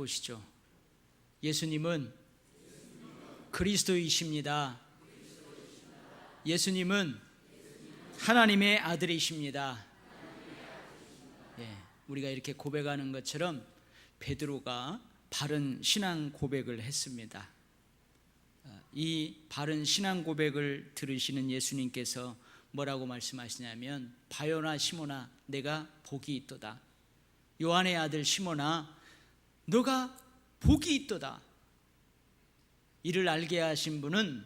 보시죠. 예수님은 그리스도이십니다. 예수님은 하나님의 아들이십니다. 우리가 이렇게 고백하는 것처럼 베드로가 바른 신앙 고백을 했습니다. 이 바른 신앙 고백을 들으시는 예수님께서 뭐라고 말씀하시냐면, 바요나 시몬아 내가 복이 있도다. 요한의 아들 시몬아 너가 복이 있도다. 이를 알게 하신 분은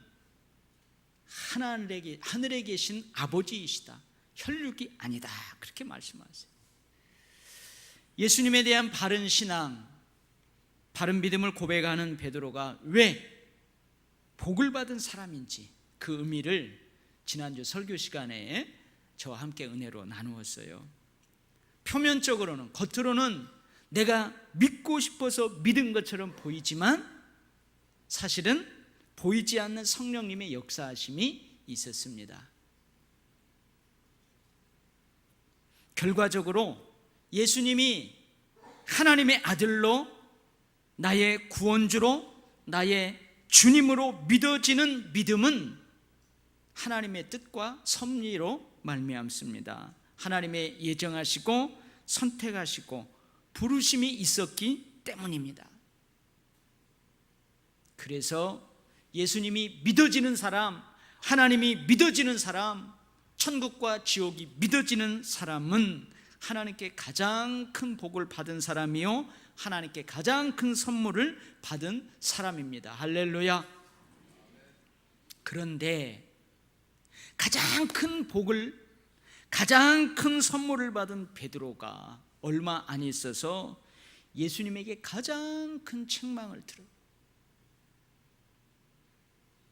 하늘에 계신 아버지이시다. 혈육이 아니다. 그렇게 말씀하세요. 예수님에 대한 바른 신앙, 바른 믿음을 고백하는 베드로가 왜 복을 받은 사람인지 그 의미를 지난주 설교 시간에 저와 함께 은혜로 나누었어요. 표면적으로는, 겉으로는 내가 믿고 싶어서 믿은 것처럼 보이지만 사실은 보이지 않는 성령님의 역사하심이 있었습니다. 결과적으로 예수님이 하나님의 아들로, 나의 구원주로, 나의 주님으로 믿어지는 믿음은 하나님의 뜻과 섭리로 말미암습니다. 하나님의 예정하시고 선택하시고 부르심이 있었기 때문입니다. 그래서 예수님이 믿어지는 사람, 하나님이 믿어지는 사람, 천국과 지옥이 믿어지는 사람은 하나님께 가장 큰 복을 받은 사람이요 하나님께 가장 큰 선물을 받은 사람입니다. 할렐루야. 그런데 가장 큰 복을, 가장 큰 선물을 받은 베드로가 얼마 안 있어서 예수님에게 가장 큰 책망을 들어요.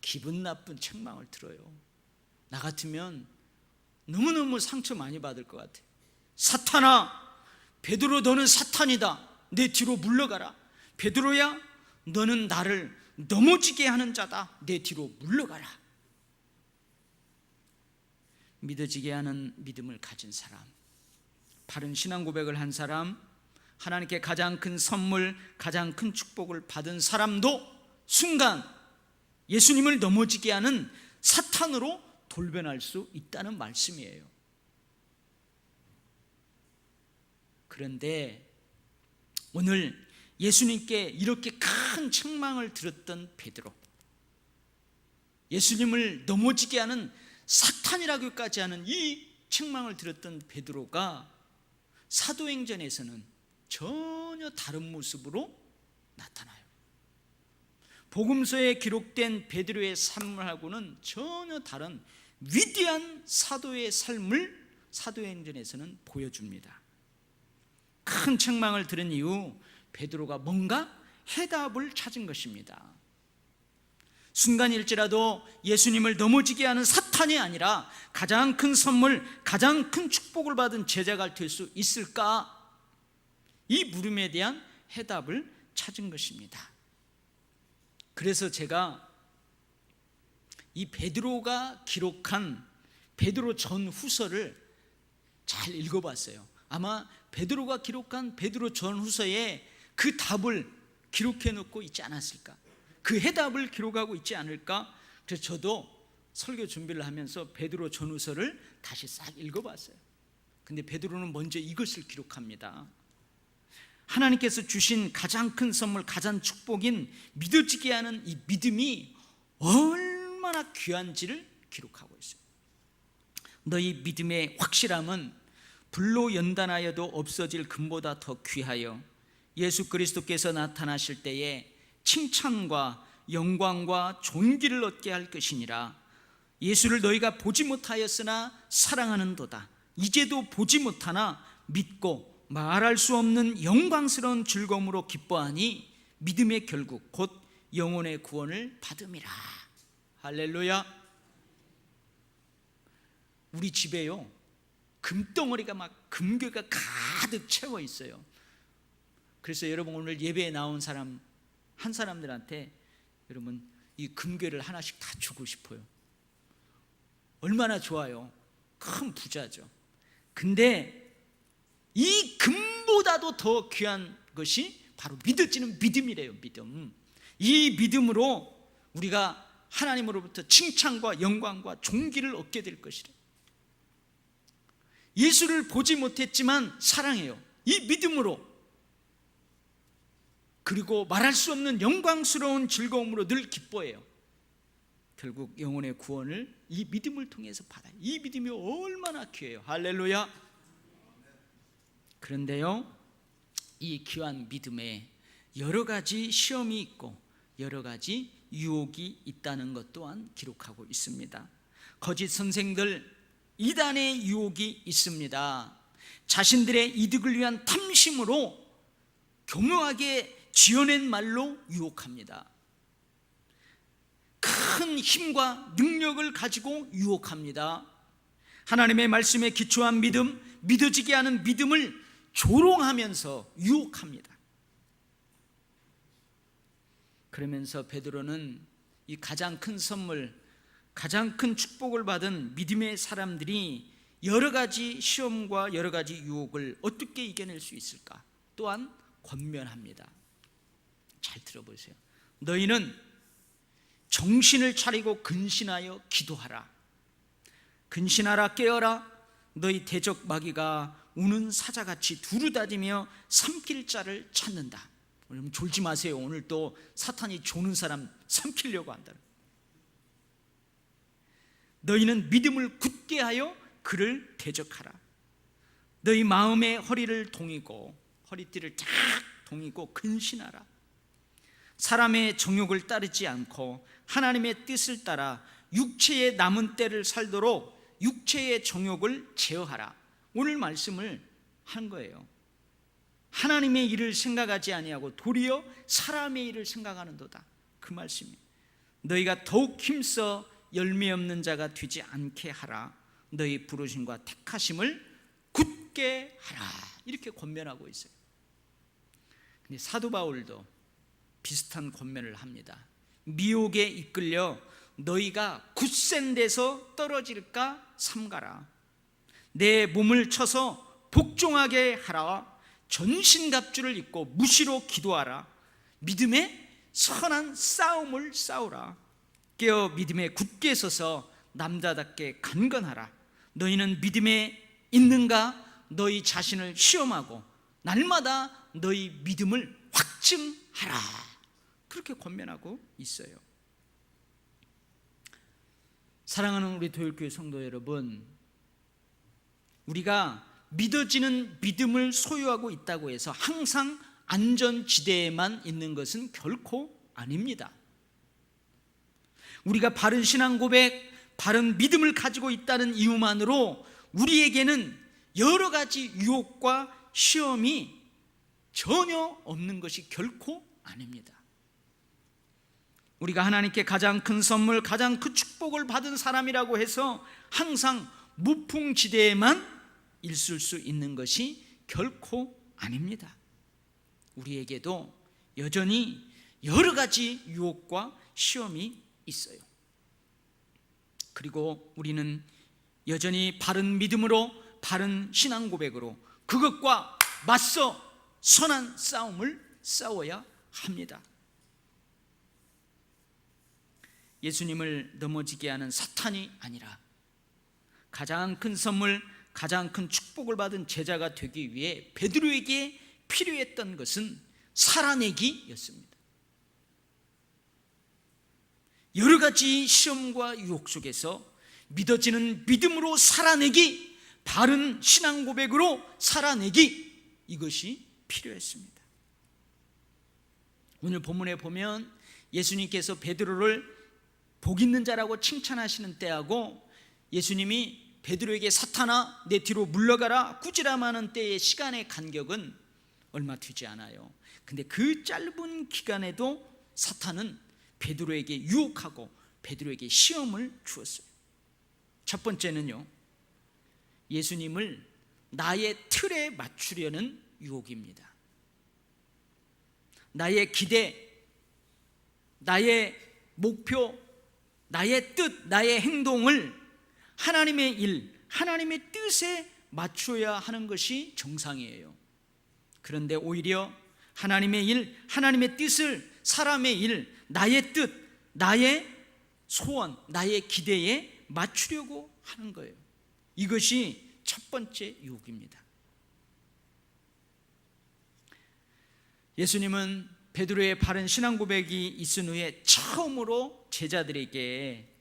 기분 나쁜 책망을 들어요. 나 같으면 너무너무 상처 많이 받을 것 같아요. 사탄아, 베드로 너는 사탄이다. 내 뒤로 물러가라. 베드로야, 너는 나를 넘어지게 하는 자다. 내 뒤로 물러가라. 믿어지게 하는 믿음을 가진 사람, 바른 신앙 고백을 한 사람, 하나님께 가장 큰 선물, 가장 큰 축복을 받은 사람도 순간 예수님을 넘어지게 하는 사탄으로 돌변할 수 있다는 말씀이에요. 그런데 오늘 예수님께 이렇게 큰 책망을 들었던 베드로, 예수님을 넘어지게 하는 사탄이라고까지 하는 이 책망을 들었던 베드로가 사도행전에서는 전혀 다른 모습으로 나타나요. 복음서에 기록된 베드로의 삶하고는 전혀 다른 위대한 사도의 삶을 사도행전에서는 보여줍니다. 큰 책망을 들은 이후 베드로가 뭔가 해답을 찾은 것입니다. 순간일지라도 예수님을 넘어지게 하는 사탄이 아니라 가장 큰 선물, 가장 큰 축복을 받은 제자가 될 수 있을까? 이 물음에 대한 해답을 찾은 것입니다. 그래서 제가 이 베드로가 기록한 베드로 전후서를 잘 읽어봤어요. 아마 베드로가 기록한 베드로 전후서에 그 답을 기록해 놓고 있지 않았을까? 그 해답을 기록하고 있지 않을까? 그래서 저도 설교 준비를 하면서 베드로 전후서를 다시 싹 읽어봤어요. 근데 베드로는 먼저 이것을 기록합니다. 하나님께서 주신 가장 큰 선물, 가장 축복인 믿어지게 하는 이 믿음이 얼마나 귀한지를 기록하고 있어요. 너희 믿음의 확실함은 불로 연단하여도 없어질 금보다 더 귀하여 예수 그리스도께서 나타나실 때에 칭찬과 영광과 존귀를 얻게 할 것이니라. 예수를 너희가 보지 못하였으나 사랑하는도다. 이제도 보지 못하나 믿고 말할 수 없는 영광스러운 즐거움으로 기뻐하니 믿음의 결국 곧 영혼의 구원을 받음이라. 할렐루야. 우리 집에요, 금덩어리가 막 금괴가 가득 채워 있어요. 그래서 여러분 오늘 예배에 나온 사람 한 사람들한테 여러분 이 금괴를 하나씩 다 주고 싶어요. 얼마나 좋아요. 큰 부자죠. 근데 이 금보다도 더 귀한 것이 바로 믿어지는 믿음이래요. 믿음. 이 믿음으로 우리가 하나님으로부터 칭찬과 영광과 존귀를 얻게 될 것이래. 예수를 보지 못했지만 사랑해요. 이 믿음으로. 그리고 말할 수 없는 영광스러운 즐거움으로 늘 기뻐해요. 결국 영혼의 구원을 이 믿음을 통해서 받아요. 이 믿음이 얼마나 귀해요. 할렐루야. 그런데요, 이 귀한 믿음에 여러 가지 시험이 있고 여러 가지 유혹이 있다는 것 또한 기록하고 있습니다. 거짓 선생들, 이단의 유혹이 있습니다. 자신들의 이득을 위한 탐심으로 교묘하게 지어낸 말로 유혹합니다. 큰 힘과 능력을 가지고 유혹합니다. 하나님의 말씀에 기초한 믿음, 믿어지게 하는 믿음을 조롱하면서 유혹합니다. 그러면서 베드로는 이 가장 큰 선물, 가장 큰 축복을 받은 믿음의 사람들이 여러 가지 시험과 여러 가지 유혹을 어떻게 이겨낼 수 있을까 또한 권면합니다. 잘 들어보세요. 너희는 정신을 차리고 근신하여 기도하라. 근신하라, 깨어라. 너희 대적 마귀가 우는 사자같이 두루다니며 삼킬 자를 찾는다. 여러분 졸지 마세요. 오늘 또 사탄이 조는 사람 삼키려고 한다. 너희는 믿음을 굳게 하여 그를 대적하라. 너희 마음의 허리를 동이고 허리띠를 쫙 동이고 근신하라. 사람의 정욕을 따르지 않고 하나님의 뜻을 따라 육체의 남은 때를 살도록 육체의 정욕을 제어하라. 오늘 말씀을 한 거예요. 하나님의 일을 생각하지 아니하고 도리어 사람의 일을 생각하는도다. 그 말씀이 너희가 더욱 힘써 열매 없는 자가 되지 않게 하라. 너희 부르심과 택하심을 굳게 하라. 이렇게 권면하고 있어요. 근데 사도 바울도 비슷한 권면을 합니다. 미혹에 이끌려 너희가 굳센 데서 떨어질까 삼가라. 내 몸을 쳐서 복종하게 하라. 전신갑주를 입고 무시로 기도하라. 믿음의 선한 싸움을 싸우라. 깨어 믿음에 굳게 서서 남자답게 강건하라. 너희는 믿음에 있는가? 너희 자신을 시험하고 날마다 너희 믿음을 확증하라. 그렇게 권면하고 있어요. 사랑하는 우리 도율교회 성도 여러분, 우리가 믿어지는 믿음을 소유하고 있다고 해서 항상 안전지대에만 있는 것은 결코 아닙니다. 우리가 바른 신앙 고백, 바른 믿음을 가지고 있다는 이유만으로 우리에게는 여러 가지 유혹과 시험이 전혀 없는 것이 결코 아닙니다. 우리가 하나님께 가장 큰 선물, 가장 큰 축복을 받은 사람이라고 해서 항상 무풍지대에만 있을 수 있는 것이 결코 아닙니다. 우리에게도 여전히 여러 가지 유혹과 시험이 있어요. 그리고 우리는 여전히 바른 믿음으로, 바른 신앙 고백으로 그것과 맞서 선한 싸움을 싸워야 합니다. 예수님을 넘어지게 하는 사탄이 아니라 가장 큰 선물, 가장 큰 축복을 받은 제자가 되기 위해 베드로에게 필요했던 것은 살아내기였습니다. 여러 가지 시험과 유혹 속에서 믿어지는 믿음으로 살아내기, 바른 신앙 고백으로 살아내기, 이것이 필요했습니다. 오늘 본문에 보면 예수님께서 베드로를 복 있는 자라고 칭찬하시는 때하고 예수님이 베드로에게 사탄아 내 뒤로 물러가라 꾸지람하는 때의 시간의 간격은 얼마 되지 않아요. 근데 그 짧은 기간에도 사탄은 베드로에게 유혹하고 베드로에게 시험을 주었어요. 첫 번째는요, 예수님을 나의 틀에 맞추려는 유혹입니다. 나의 기대, 나의 목표, 나의 뜻, 나의 행동을 하나님의 일, 하나님의 뜻에 맞춰야 하는 것이 정상이에요. 그런데 오히려 하나님의 일, 하나님의 뜻을 사람의 일, 나의 뜻, 나의 소원, 나의 기대에 맞추려고 하는 거예요. 이것이 첫 번째 유혹입니다. 예수님은 베드로의 바른 신앙 고백이 있은 후에 처음으로 제자들에게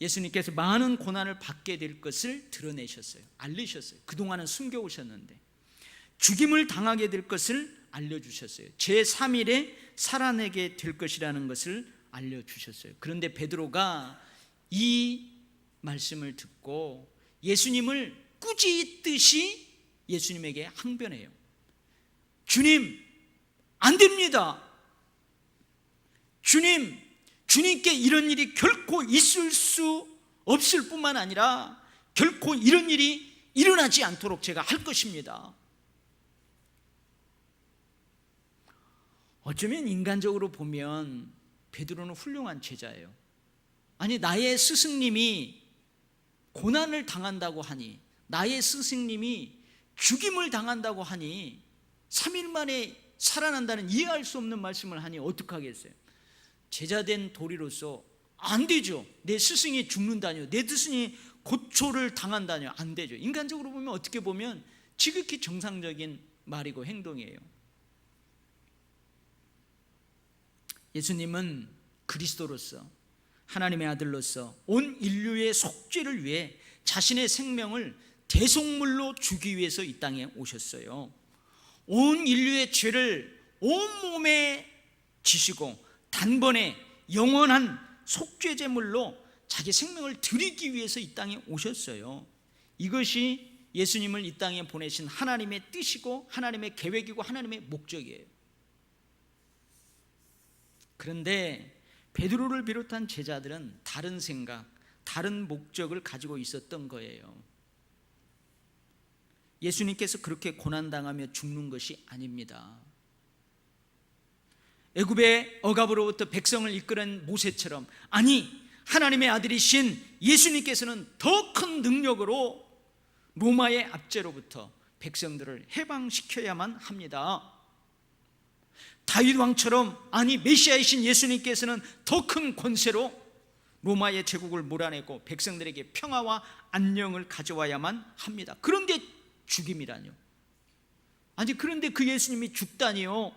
예수님께서 많은 고난을 받게 될 것을 드러내셨어요. 알리셨어요. 그동안은 숨겨오셨는데 죽임을 당하게 될 것을 알려주셨어요. 제3일에 살아내게 될 것이라는 것을 알려주셨어요. 그런데 베드로가 이 말씀을 듣고 예수님을 꾸짖듯이 예수님에게 항변해요. 주님, 안 됩니다. 주님께 이런 일이 결코 있을 수 없을 뿐만 아니라 결코 이런 일이 일어나지 않도록 제가 할 것입니다. 어쩌면 인간적으로 보면 베드로는 훌륭한 제자예요. 아니, 나의 스승님이 고난을 당한다고 하니, 나의 스승님이 죽임을 당한다고 하니 3일 만에 살아난다는 이해할 수 없는 말씀을 하니 어떡하겠어요? 제자된 도리로서 안 되죠. 내 스승이 죽는다뇨, 내 스승이 고초를 당한다뇨, 안 되죠. 인간적으로 보면 어떻게 보면 지극히 정상적인 말이고 행동이에요. 예수님은 그리스도로서, 하나님의 아들로서 온 인류의 속죄를 위해 자신의 생명을 대속물로 주기 위해서 이 땅에 오셨어요. 온 인류의 죄를 온몸에 지시고 단번에 영원한 속죄제물로 자기 생명을 드리기 위해서 이 땅에 오셨어요. 이것이 예수님을 이 땅에 보내신 하나님의 뜻이고 하나님의 계획이고 하나님의 목적이에요. 그런데 베드로를 비롯한 제자들은 다른 생각, 다른 목적을 가지고 있었던 거예요. 예수님께서 그렇게 고난당하며 죽는 것이 아닙니다. 애굽의 억압으로부터 백성을 이끄는 모세처럼, 아니, 하나님의 아들이신 예수님께서는 더 큰 능력으로 로마의 압제로부터 백성들을 해방시켜야만 합니다. 다윗 왕처럼, 아니, 메시아이신 예수님께서는 더 큰 권세로 로마의 제국을 몰아내고 백성들에게 평화와 안녕을 가져와야만 합니다. 그런데 죽임이라뇨? 아니, 그런데 그 예수님이 죽다니요?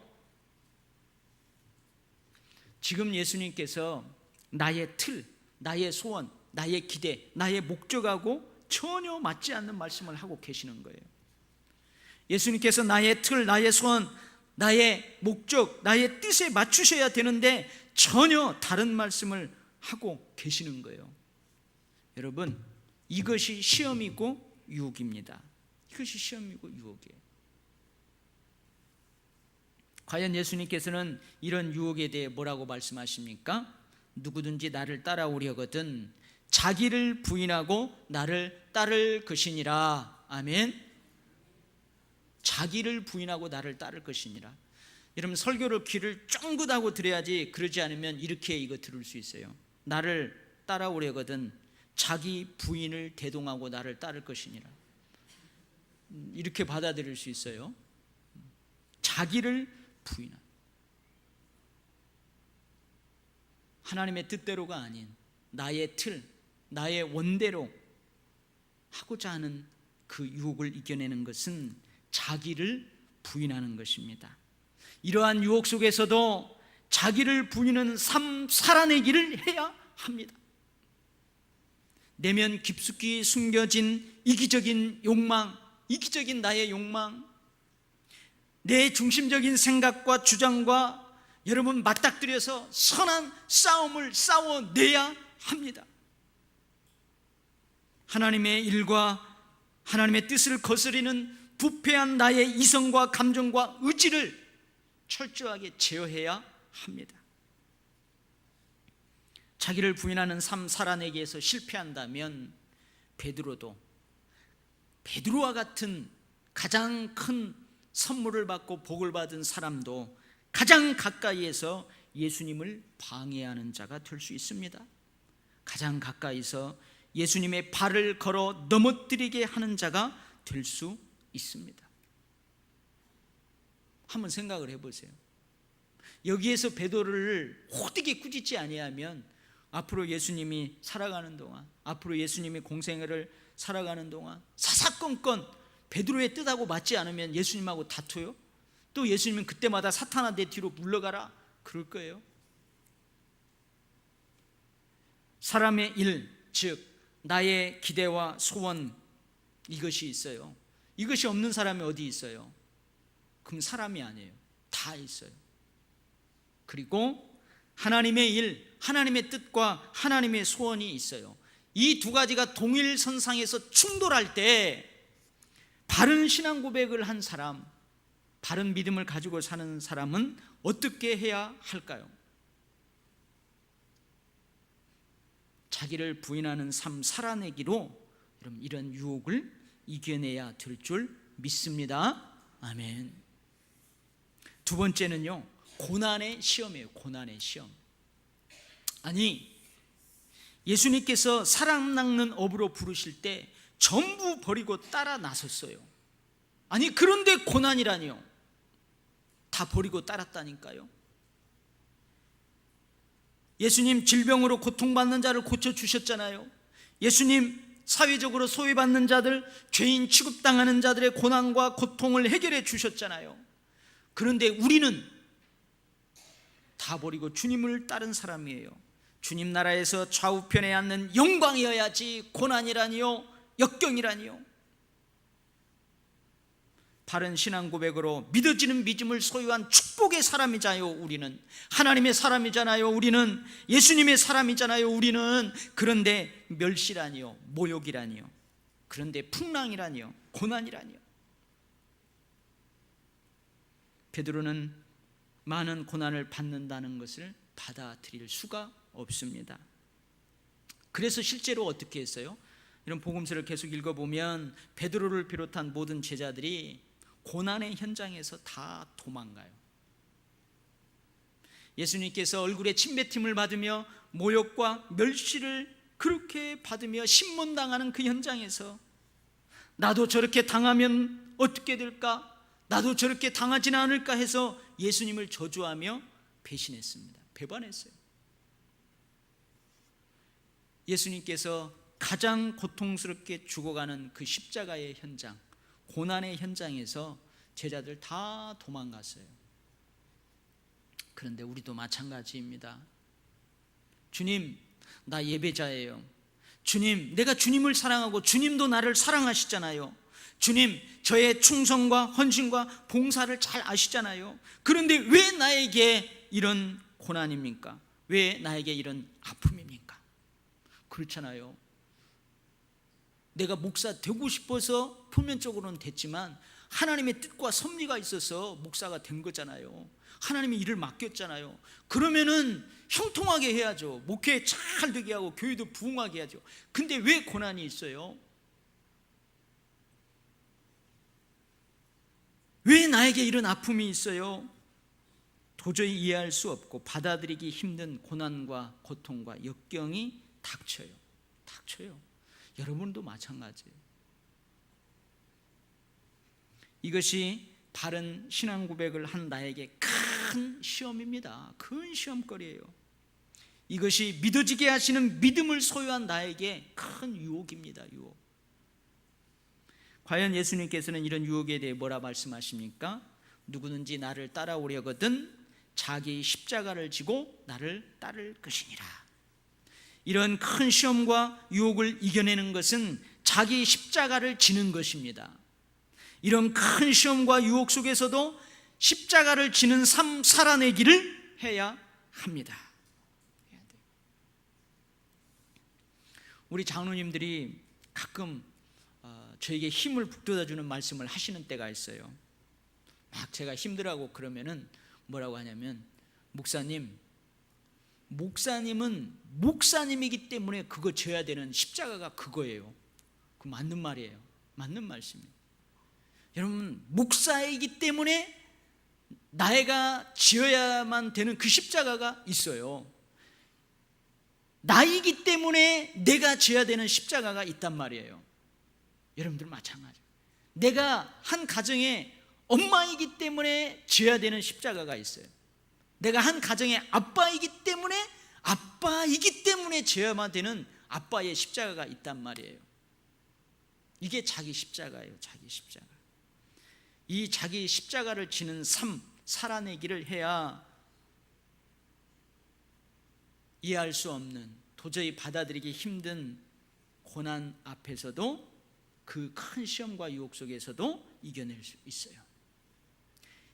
지금 예수님께서 나의 틀, 나의 소원, 나의 기대, 나의 목적하고 전혀 맞지 않는 말씀을 하고 계시는 거예요. 예수님께서 나의 틀, 나의 소원, 나의 목적, 나의 뜻에 맞추셔야 되는데 전혀 다른 말씀을 하고 계시는 거예요. 여러분, 이것이 시험이고 유혹입니다. 이것이 시험이고 유혹이에요. 과연 예수님께서는 이런 유혹에 대해 뭐라고 말씀하십니까? 누구든지 나를 따라오려거든 자기를 부인하고 나를 따를 것이니라. 아멘. 자기를 부인하고 나를 따를 것이니라. 여러분, 설교를 귀를 쫑긋하고 들어야지, 그러지 않으면 이렇게 이거 들을 수 있어요. 나를 따라오려거든 자기 부인을 대동하고 나를 따를 것이니라. 이렇게 받아들일 수 있어요. 자기를 부인한, 하나님의 뜻대로가 아닌 나의 틀, 나의 원대로 하고자 하는 그 유혹을 이겨내는 것은 자기를 부인하는 것입니다. 이러한 유혹 속에서도 자기를 부인하는 삶 살아내기를 해야 합니다. 내면 깊숙이 숨겨진 이기적인 욕망, 이기적인 나의 욕망, 내 중심적인 생각과 주장과 여러분 맞닥뜨려서 선한 싸움을 싸워내야 합니다. 하나님의 일과 하나님의 뜻을 거스리는 부패한 나의 이성과 감정과 의지를 철저하게 제어해야 합니다. 자기를 부인하는 삶 살아내기에서 실패한다면 베드로와 같은 가장 큰 선물을 받고 복을 받은 사람도 가장 가까이에서 예수님을 방해하는 자가 될 수 있습니다. 가장 가까이서 예수님의 발을 걸어 넘어뜨리게 하는 자가 될 수 있습니다. 한번 생각을 해보세요. 여기에서 베드로를 호되게 꾸짖지 아니하면 앞으로 예수님이 살아가는 동안, 앞으로 예수님이 공생애를 살아가는 동안 사사건건 베드로의 뜻하고 맞지 않으면 예수님하고 다투요? 또 예수님은 그때마다 사탄아 내 뒤로 물러가라 그럴 거예요. 사람의 일, 즉 나의 기대와 소원, 이것이 있어요. 이것이 없는 사람이 어디 있어요? 그럼 사람이 아니에요. 다 있어요. 그리고 하나님의 일, 하나님의 뜻과 하나님의 소원이 있어요. 이 두 가지가 동일선상에서 충돌할 때 바른 신앙 고백을 한 사람, 바른 믿음을 가지고 사는 사람은 어떻게 해야 할까요? 자기를 부인하는 삶 살아내기로 이런 유혹을 이겨내야 될 줄 믿습니다. 아멘. 두 번째는요, 고난의 시험이에요. 고난의 시험. 아니, 예수님께서 사람 낚는 업으로 부르실 때 전부 버리고 따라 나섰어요. 아니, 그런데 고난이라니요? 다 버리고 따랐다니까요. 예수님 질병으로 고통받는 자를 고쳐주셨잖아요. 예수님 사회적으로 소외받는 자들, 죄인 취급당하는 자들의 고난과 고통을 해결해 주셨잖아요. 그런데 우리는 다 버리고 주님을 따른 사람이에요. 주님 나라에서 좌우편에 앉는 영광이어야지 고난이라니요, 역경이라니요. 바른 신앙 고백으로 믿어지는 믿음을 소유한 축복의 사람이잖아요. 우리는 하나님의 사람이잖아요. 우리는 예수님의 사람이잖아요. 우리는. 그런데 멸시라니요, 모욕이라니요, 그런데 풍랑이라니요, 고난이라니요. 베드로는 많은 고난을 받는다는 것을 받아들일 수가 없습니다. 그래서 실제로 어떻게 했어요? 이런 복음서를 계속 읽어보면 베드로를 비롯한 모든 제자들이 고난의 현장에서 다 도망가요. 예수님께서 얼굴에 침뱉음을 받으며 모욕과 멸시를 그렇게 받으며 신문당하는 그 현장에서 나도 저렇게 당하면 어떻게 될까? 나도 저렇게 당하지는 않을까 해서 예수님을 저주하며 배신했습니다. 배반했어요. 예수님께서 가장 고통스럽게 죽어가는 그 십자가의 현장, 고난의 현장에서 제자들 다 도망갔어요. 그런데 우리도 마찬가지입니다. 주님, 나 예배자예요. 주님, 내가 주님을 사랑하고 주님도 나를 사랑하시잖아요. 주님, 저의 충성과 헌신과 봉사를 잘 아시잖아요. 그런데 왜 나에게 이런 고난입니까? 왜 나에게 이런 아픔입니까? 그렇잖아요. 내가 목사 되고 싶어서 표면적으로는 됐지만 하나님의 뜻과 섭리가 있어서 목사가 된 거잖아요. 하나님이 일을 맡겼잖아요. 그러면은 형통하게 해야죠. 목회 잘 되게 하고 교회도 부흥하게 해야죠. 근데 왜 고난이 있어요? 왜 나에게 이런 아픔이 있어요? 도저히 이해할 수 없고 받아들이기 힘든 고난과 고통과 역경이 닥쳐요. 여러분도 마찬가지예요. 이것이 바른 신앙 고백을 한 나에게 큰 시험입니다. 큰 시험거리예요. 이것이 믿어지게 하시는 믿음을 소유한 나에게 큰 유혹입니다. 유혹. 과연 예수님께서는 이런 유혹에 대해 뭐라 말씀하십니까? 누구든지 나를 따라오려거든 자기 십자가를 지고 나를 따를 것이니라. 이런 큰 시험과 유혹을 이겨내는 것은 자기 십자가를 지는 것입니다. 이런 큰 시험과 유혹 속에서도 십자가를 지는 삶 살아내기를 해야 합니다. 우리 장로님들이 가끔 저에게 힘을 북돋아주는 말씀을 하시는 때가 있어요. 막 제가 힘들어하고 그러면은 뭐라고 하냐면, 목사님은 목사님이기 때문에 그거 져야 되는 십자가가 그거예요. 그 맞는 말이에요. 맞는 말씀이에요. 여러분, 목사이기 때문에 나이가 지어야만 되는 그 십자가가 있어요. 나이기 때문에 내가 지어야 되는 십자가가 있단 말이에요. 여러분들 마찬가지. 내가 한 가정에 엄마이기 때문에 져야 되는 십자가가 있어요. 내가 한 가정의 아빠이기 때문에 져야만 되는 아빠의 십자가가 있단 말이에요. 이게 자기 십자가예요. 자기 십자가. 이 자기 십자가를 지는 삶 살아내기를 해야 이해할 수 없는, 도저히 받아들이기 힘든 고난 앞에서도, 그 큰 시험과 유혹 속에서도 이겨낼 수 있어요.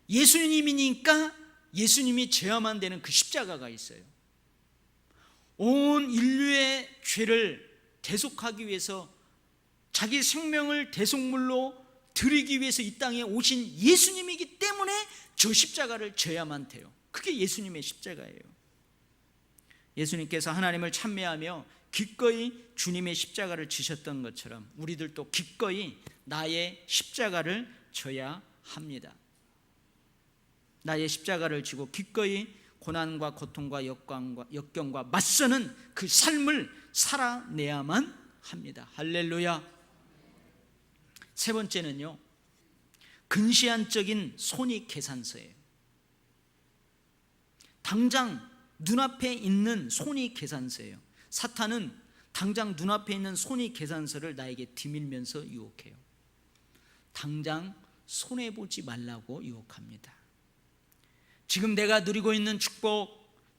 예수님이니까 예수님이 져야만 되는 그 십자가가 있어요. 온 인류의 죄를 대속하기 위해서 자기 생명을 대속물로 드리기 위해서 이 땅에 오신 예수님이기 때문에 저 십자가를 져야만 돼요. 그게 예수님의 십자가예요. 예수님께서 하나님을 찬미하며 기꺼이 주님의 십자가를 지셨던 것처럼 우리들도 기꺼이 나의 십자가를 져야 합니다. 나의 십자가를 지고 기꺼이 고난과 고통과 역경과 맞서는 그 삶을 살아내야만 합니다. 할렐루야. 세 번째는요, 근시안적인 손익계산서예요. 당장 눈앞에 있는 손익계산서예요. 사탄은 당장 눈앞에 있는 손익계산서를 나에게 디밀면서 유혹해요. 당장 손해보지 말라고 유혹합니다. 지금 내가 누리고 있는 축복,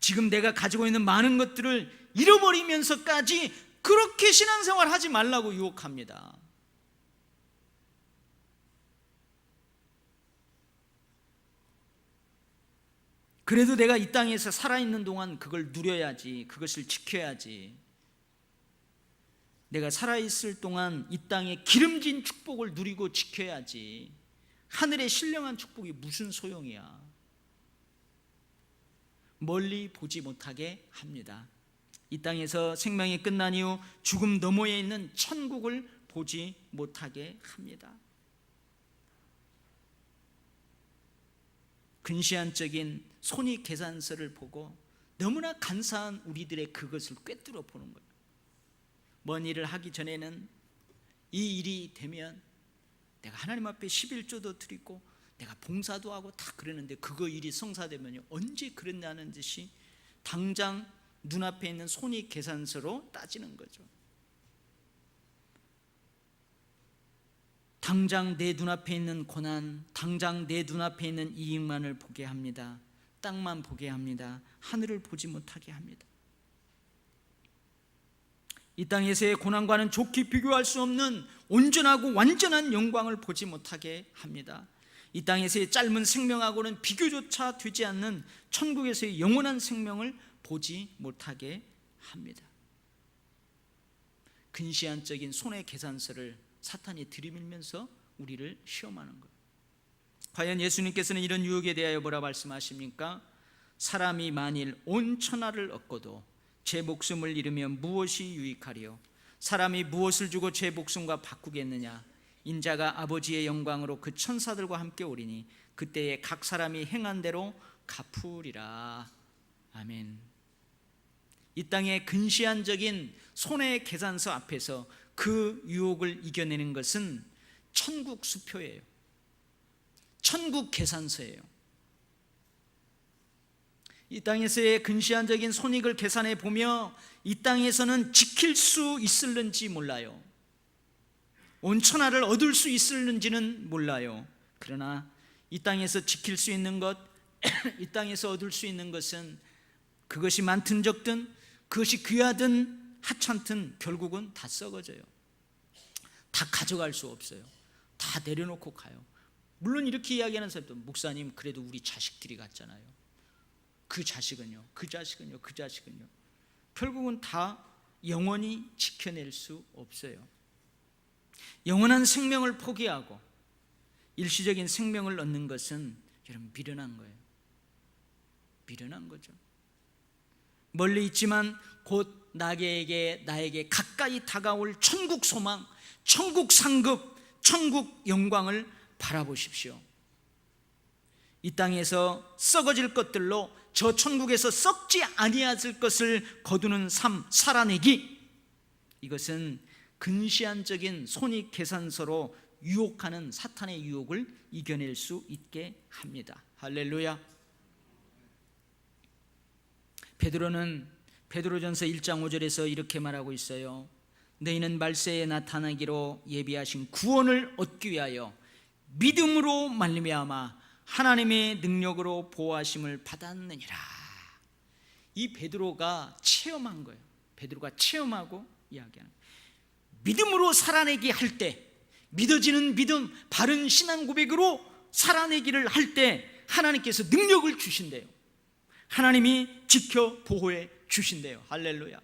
지금 내가 가지고 있는 많은 것들을 잃어버리면서까지 그렇게 신앙생활 하지 말라고 유혹합니다. 그래도 내가 이 땅에서 살아있는 동안 그걸 누려야지, 그것을 지켜야지. 내가 살아있을 동안 이 땅의 기름진 축복을 누리고 지켜야지. 하늘의 신령한 축복이 무슨 소용이야. 멀리 보지 못하게 합니다. 이 땅에서 생명이 끝난 이후 죽음 너머에 있는 천국을 보지 못하게 합니다. 근시안적인 손익계산서를 보고 너무나 간사한 우리들의 그것을 꿰뚫어 보는 거예요. 먼 일을 하기 전에는 이 일이 되면 내가 하나님 앞에 11조도 드리고 내가 봉사도 하고 다 그러는데 그거 일이 성사되면요, 언제 그랬냐는 듯이 당장 눈앞에 있는 손익계산서로 따지는 거죠. 당장 내 눈앞에 있는 고난, 당장 내 눈앞에 있는 이익만을 보게 합니다. 땅만 보게 합니다. 하늘을 보지 못하게 합니다. 이 땅에서의 고난과는 좋게 비교할 수 없는 온전하고 완전한 영광을 보지 못하게 합니다. 이 땅에서의 짧은 생명하고는 비교조차 되지 않는 천국에서의 영원한 생명을 보지 못하게 합니다. 근시안적인 손해계산서를 사탄이 들이밀면서 우리를 시험하는 거예요. 과연 예수님께서는 이런 유혹에 대하여 뭐라 말씀하십니까? 사람이 만일 온 천하를 얻고도 제 목숨을 잃으면 무엇이 유익하리요? 사람이 무엇을 주고 제 목숨과 바꾸겠느냐? 인자가 아버지의 영광으로 그 천사들과 함께 오리니 그때에 각 사람이 행한 대로 갚으리라. 아멘. 이 땅의 근시안적인 손해계산서 앞에서 그 유혹을 이겨내는 것은 천국 수표예요. 천국 계산서예요. 이 땅에서의 근시안적인 손익을 계산해 보며 이 땅에서는 지킬 수 있을는지 몰라요. 온 천하를 얻을 수 있을는지는 몰라요. 그러나 이 땅에서 지킬 수 있는 것, 이 땅에서 얻을 수 있는 것은 그것이 많든 적든, 그것이 귀하든 하찮든 결국은 다 썩어져요. 다 가져갈 수 없어요. 다 내려놓고 가요. 물론 이렇게 이야기하는 사람도, 목사님 그래도 우리 자식들이 갔잖아요. 그 자식은요, 그 자식은요, 그 자식은요. 결국은 다 영원히 지켜낼 수 없어요. 영원한 생명을 포기하고 일시적인 생명을 얻는 것은 여러분 미련한 거예요. 미련한 거죠. 멀리 있지만 곧 나에게 가까이 다가올 천국 소망, 천국 상급, 천국 영광을 바라보십시오. 이 땅에서 썩어질 것들로 저 천국에서 썩지 아니하실 것을 거두는 삶 살아내기, 이것은 근시안적인 손익계산서로 유혹하는 사탄의 유혹을 이겨낼 수 있게 합니다. 할렐루야. 베드로는 베드로전서 1장 5절에서 이렇게 말하고 있어요. 너희는 말세에 나타나기로 예비하신 구원을 얻기 위하여 믿음으로 말미암아 하나님의 능력으로 보호하심을 받았느니라. 이 베드로가 체험한 거예요. 베드로가 체험하고 이야기하는 거예요. 믿음으로 살아내기 할 때, 믿어지는 믿음, 바른 신앙 고백으로 살아내기를 할 때 하나님께서 능력을 주신대요. 하나님이 지켜 보호해 주신대요. 할렐루야.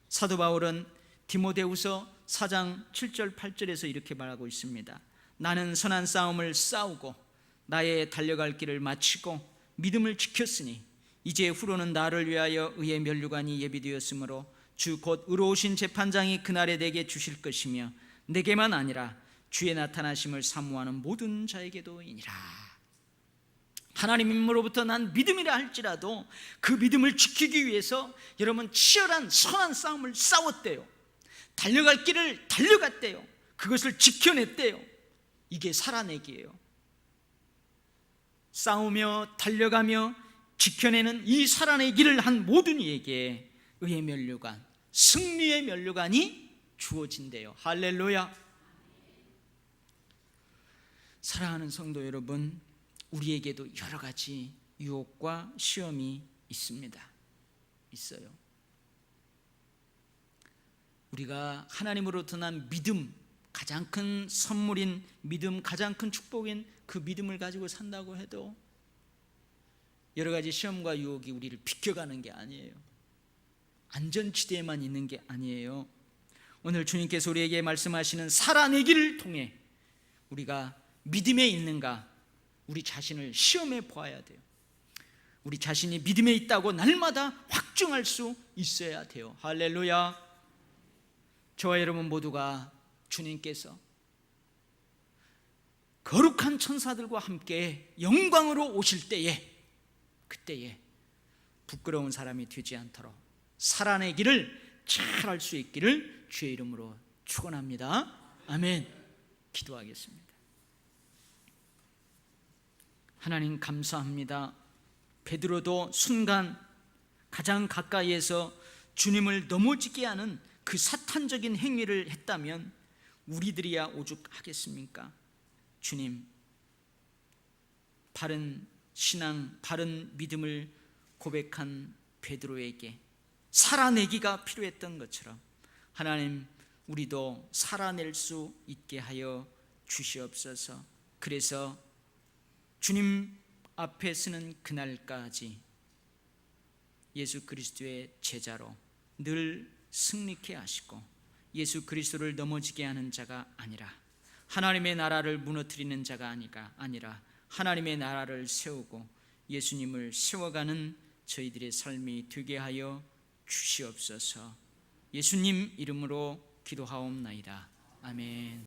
사도 바울은 디모데후서 4장 7절 8절에서 이렇게 말하고 있습니다. 나는 선한 싸움을 싸우고 나의 달려갈 길을 마치고 믿음을 지켰으니 이제 후로는 나를 위하여 의의 면류관이 예비되었으므로 주 곧 의로우신 재판장이 그날에 내게 주실 것이며 내게만 아니라 주의 나타나심을 사모하는 모든 자에게도이니라. 하나님으로부터 난 믿음이라 할지라도 그 믿음을 지키기 위해서 여러분 치열한 선한 싸움을 싸웠대요. 달려갈 길을 달려갔대요. 그것을 지켜냈대요. 이게 살아내기예요. 싸우며 달려가며 지켜내는 이 살아내기를 한 모든 이에게 의의 면류관, 승리의 면류관이 주어진대요. 할렐루야. 사랑하는 성도 여러분, 우리에게도 여러 가지 유혹과 시험이 있습니다. 있어요. 우리가 하나님으로부터 난 믿음, 가장 큰 선물인 믿음, 가장 큰 축복인 그 믿음을 가지고 산다고 해도 여러 가지 시험과 유혹이 우리를 비켜가는 게 아니에요. 안전지대에만 있는 게 아니에요. 오늘 주님께서 우리에게 말씀하시는 살아내기를 통해 우리가 믿음에 있는가, 우리 자신을 시험해 보아야 돼요. 우리 자신이 믿음에 있다고 날마다 확증할 수 있어야 돼요. 할렐루야. 저와 여러분 모두가 주님께서 거룩한 천사들과 함께 영광으로 오실 때에, 그때에 부끄러운 사람이 되지 않도록 살아내기를 잘할 수 있기를 주의 이름으로 축원합니다. 아멘. 기도하겠습니다. 하나님 감사합니다. 베드로도 순간 가장 가까이에서 주님을 넘어지게 하는 그 사탄적인 행위를 했다면 우리들이야 오죽하겠습니까? 주님, 바른 신앙, 바른 믿음을 고백한 베드로에게 살아내기가 필요했던 것처럼 하나님, 우리도 살아낼 수 있게 하여 주시옵소서. 그래서 주님 앞에 서는 그날까지 예수 그리스도의 제자로 늘 승리케 하시고 예수 그리스도를 넘어지게 하는 자가 아니라 하나님의 나라를 무너뜨리는 자가 아니라 하나님의 나라를 세우고 예수님을 세워가는 저희들의 삶이 되게 하여 주시옵소서. 예수님 이름으로 기도하옵나이다. 아멘.